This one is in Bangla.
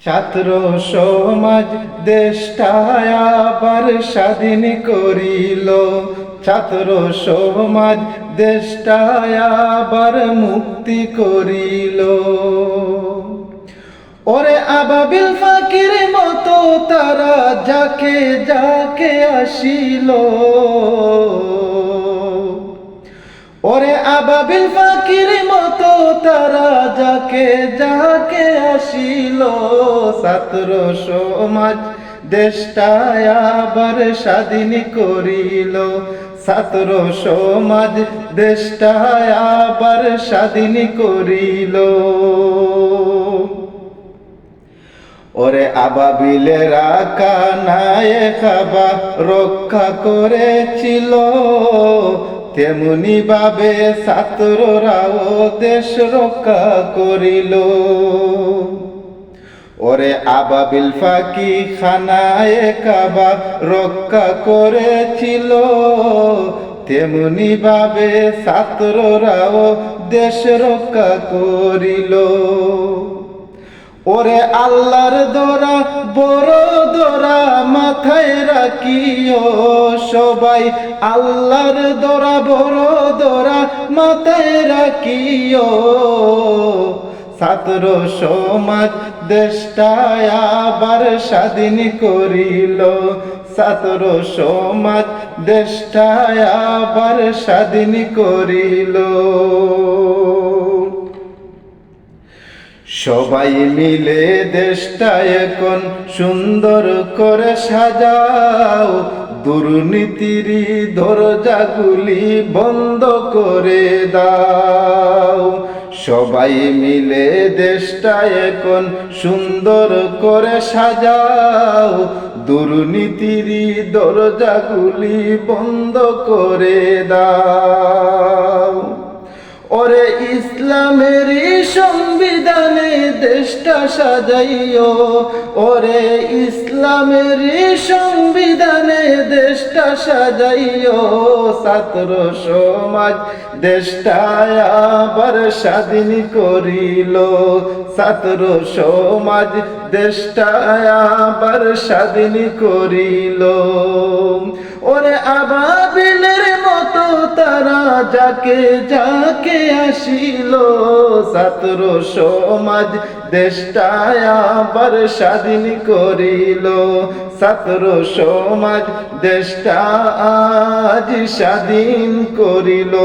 ছাত্র সমাজ দেশটায় আবার স্বাধীন করিল, ছাত্র সমাজ দেশটায় আবার মুক্তি করিল। ওরে আবাবিল ফাকির মতো তারা যাকে যাকে আসিল, ওরে আবাবিল ফাকির মতো তারা যাকে যাকে আসিল। ছাত্র সমাজ দেশটায় আবার স্বাধীন করিল, ছাত্র সমাজ দেশটায় আবার স্বাধীন করিল। ওরে আবাবিলেরা কানায় খাবা রক্ষা করেছিল, তেমনি ভাবে ছাত্ররাও দেশ রক্ষা করিল। ওরে আবাবিল ফাকি খানায় কাবা রক্ষা করেছিল, তেমনি ভাবে ছাত্ররাও দেশ রক্ষা করিল। ওরে আল্লাহর দোরা বড় দোরা মাথায় রাখিও সবাই, আল্লাহর দোরা বড় দোরা মাথায় রাখিও। ছাত্র সমাজ দেশটায় আবার স্বাধীন করিল, ছাত্র সমাজ দেশটায় আবার স্বাধীন করিল। সবাই মিলে দেশটা এখন সুন্দর করে সাজাও, দুর্নীতির দরজাগুলি বন্ধ করে দাও। সবাই মিলে দেশটা এখন সুন্দর করে সাজাও, দুর্নীতির দরজাগুলি বন্ধ করে দাও। ওরে ইসলামের সংবিধানে দেশটা সাজাইও, ওরে ইসলামের সংবিধানে দেশটা সাজাইও। ছাত্র সমাজ দেশটায় আবার স্বাধীন করিল, ছাত্র সমাজ দেশটায় আবার স্বাধীন করিল। ওরে আবাবিলের মতো তারা যাকে যাকে আসিল, ছাত্র সমাজ দেশটায় আবার স্বাধীন করিল, ছাত্র সমাজ দেশটা আজ স্বাধীন করিল।